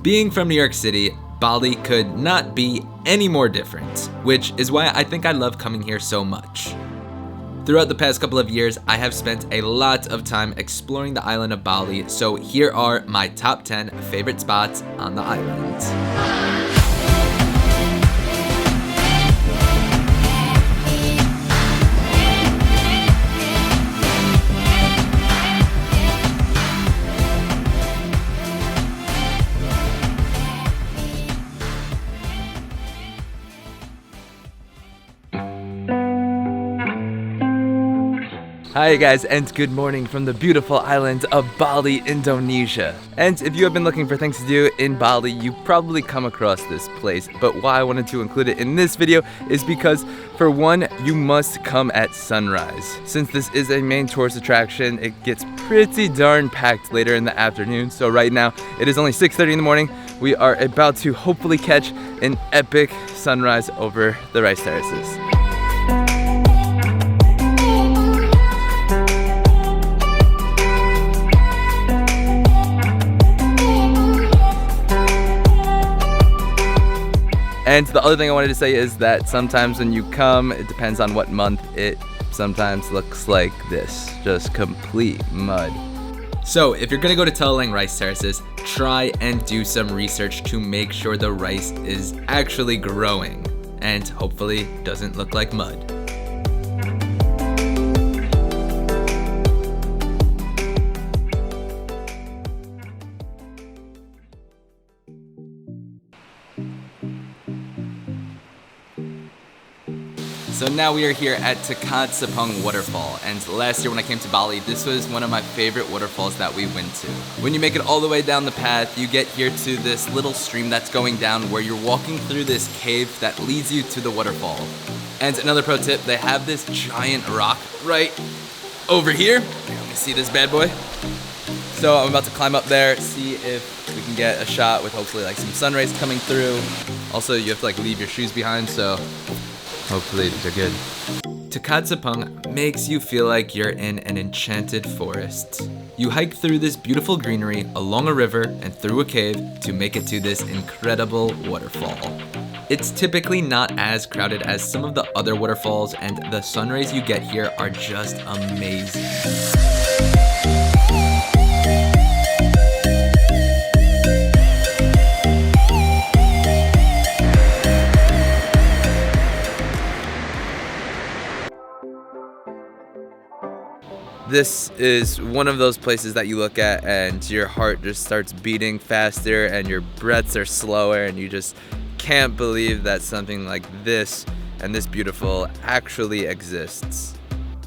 Being from New York City, Bali could not be any more different, which is why I think I love coming here so much. Throughout the past couple of years, I have spent a lot of time exploring the island of Bali, so here are my top 10 favorite spots on the island. Hi guys, and good morning from the beautiful island of Bali, Indonesia. And if you have been looking for things to do in Bali, you've probably come across this place. But why I wanted to include it in this video is because, for one, you must come at sunrise. Since this is a main tourist attraction, it gets pretty darn packed later in the afternoon. So right now, it is only 6:30 in the morning. We are about to hopefully catch an epic sunrise over the rice terraces. And the other thing I wanted to say is that sometimes when you come, it depends on what month, it sometimes looks like this, just complete mud. So if you're gonna go to Tegalalang rice terraces, try and do some research to make sure the rice is actually growing and hopefully doesn't look like mud. So now we are here at Tukad Cepung Waterfall, and last year when I came to Bali, this was one of my favorite waterfalls that we went to. When you make it all the way down the path, you get here to this little stream that's going down where you're walking through this cave that leads you to the waterfall. And another pro tip, they have this giant rock right over here. Let me see this bad boy. So I'm about to climb up there, see if we can get a shot with hopefully like some sun rays coming through. Also, you have to like leave your shoes behind, so hopefully they're good. Tukad Cepung makes you feel like you're in an enchanted forest. You hike through this beautiful greenery, along a river, and through a cave to make it to this incredible waterfall. It's typically not as crowded as some of the other waterfalls, and the sun rays you get here are just amazing. This is one of those places that you look at and your heart just starts beating faster and your breaths are slower and you just can't believe that something like this and this beautiful actually exists.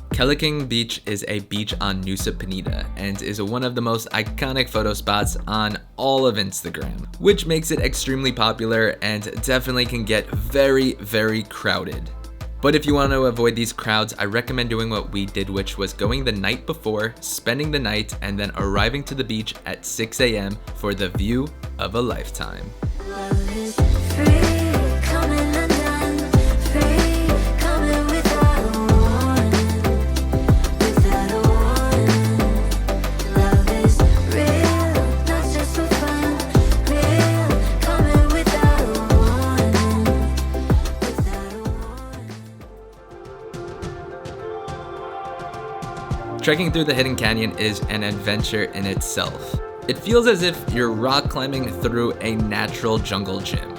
Kelingking Beach is a beach on Nusa, Penida, and is one of the most iconic photo spots on all of Instagram, which makes it extremely popular and definitely can get very, very crowded. But if you want to avoid these crowds, I recommend doing what we did, which was going the night before, spending the night, and then arriving to the beach at 6 a.m. for the view of a lifetime. Trekking through the hidden canyon is an adventure in itself. It feels as if you're rock climbing through a natural jungle gym.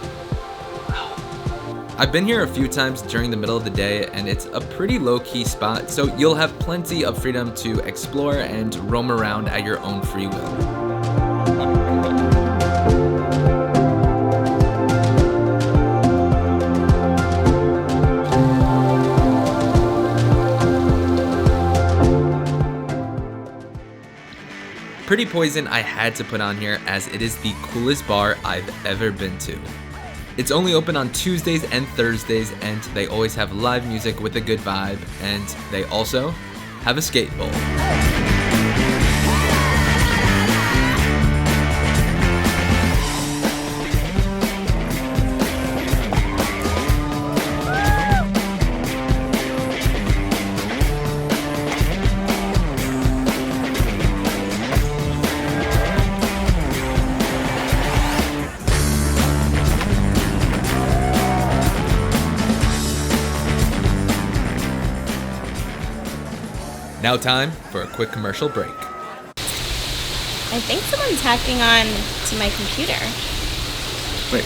I've been here a few times during the middle of the day and it's a pretty low-key spot, so you'll have plenty of freedom to explore and roam around at your own free will. Pretty Poison I had to put on here as it is the coolest bar I've ever been to. It's only open on Tuesdays and Thursdays, and they always have live music with a good vibe, and they also have a skate bowl. Now time for a quick commercial break. I think someone's hacking on to my computer. Wait,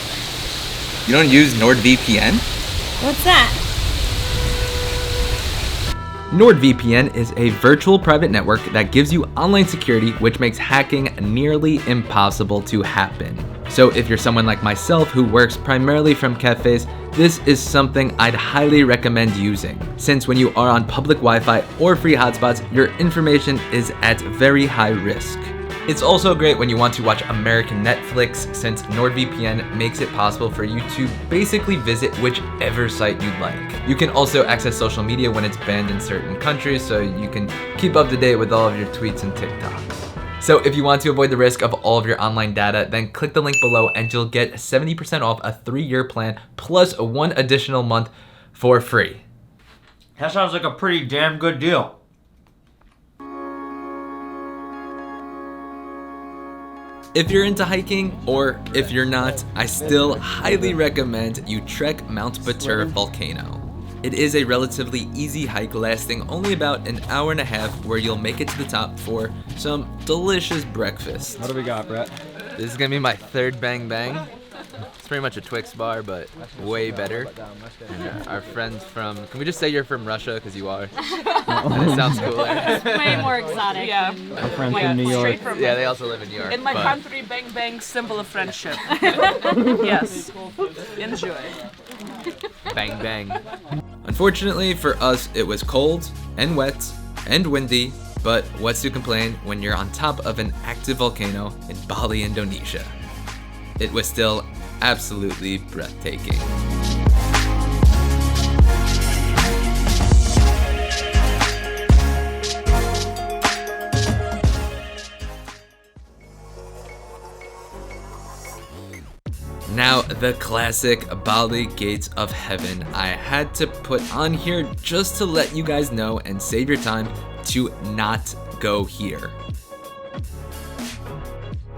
you don't use NordVPN? What's that? NordVPN is a virtual private network that gives you online security, which makes hacking nearly impossible to happen. So if you're someone like myself who works primarily from cafes, this is something I'd highly recommend using, since when you are on public Wi-Fi or free hotspots, your information is at very high risk. It's also great when you want to watch American Netflix, since NordVPN makes it possible for you to basically visit whichever site you'd like. You can also access social media when it's banned in certain countries, so you can keep up to date with all of your tweets and TikToks. So if you want to avoid the risk of all of your online data, then click the link below and you'll get 70% off a 3-year plan plus 1 additional month for free. That sounds like a pretty damn good deal. If you're into hiking, or if you're not, I still highly recommend you trek Mount Batur Volcano. It is a relatively easy hike lasting only about an hour and a half, where you'll make it to the top for some delicious breakfast. What do we got, Brett? This is gonna be my 3rd bang bang. It's pretty much a Twix bar, but way better. And our friends from, can we just say you're from Russia, because you are? And it sounds cooler. Way more exotic. Yeah. Our friends from New York. Yeah, they also live in New York. In my but- country, bang bang, symbol of friendship. Yes. Enjoy. Bang bang. Unfortunately for us, it was cold and wet and windy, but what's to complain when you're on top of an active volcano in Bali, Indonesia? It was still absolutely breathtaking. Now, the classic Bali Gates of Heaven I had to put on here just to let you guys know and save your time to not go here.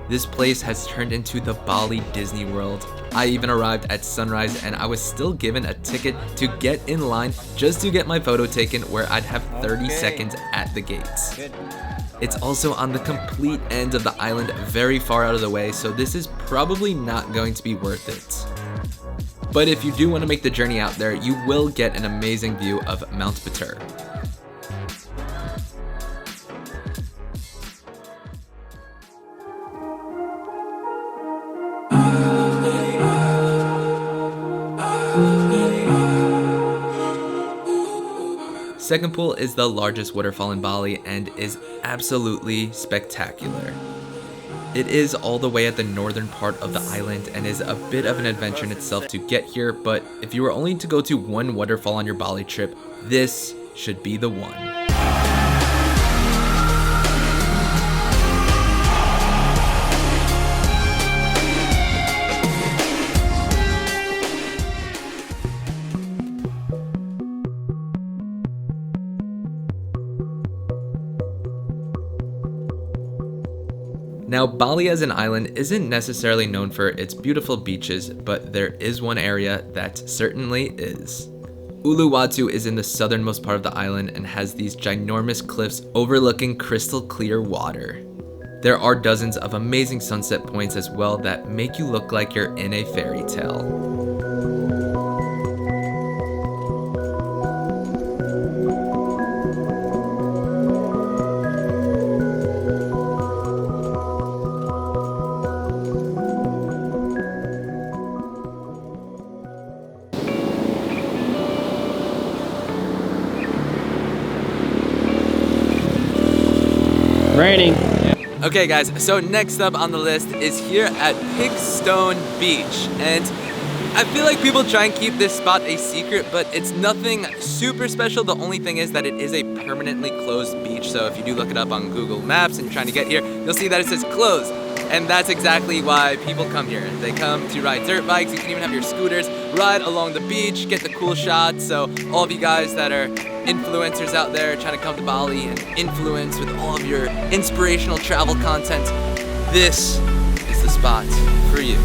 This place has turned into the Bali Disney World. I even arrived at sunrise and I was still given a ticket to get in line just to get my photo taken, where I'd have 30 seconds at the gates. It's also on the complete end of the island, very far out of the way, so this is probably not going to be worth it. But if you do want to make the journey out there, you will get an amazing view of Mount Batur. Sekumpul is the largest waterfall in Bali and is absolutely spectacular. It is all the way at the northern part of the island and is a bit of an adventure in itself to get here, but if you were only to go to one waterfall on your Bali trip, this should be the one. Now, Bali as an island isn't necessarily known for its beautiful beaches, but there is one area that certainly is. Uluwatu is in the southernmost part of the island and has these ginormous cliffs overlooking crystal clear water. There are dozens of amazing sunset points as well that make you look like you're in a fairy tale. Raining. Okay guys, so next up on the list is here at Pigstone Beach, and I feel like people try and keep this spot a secret, but it's nothing super special. The only thing is that it is a permanently closed beach, so if you do look it up on Google Maps and you're trying to get here, you'll see that it says closed, and that's exactly why people come here. They come to ride dirt bikes. You can even have your scooters ride along the beach, get the cool shots. So all of you guys that are influencers out there trying to come to Bali and influence with all of your inspirational travel content, this is the spot for you.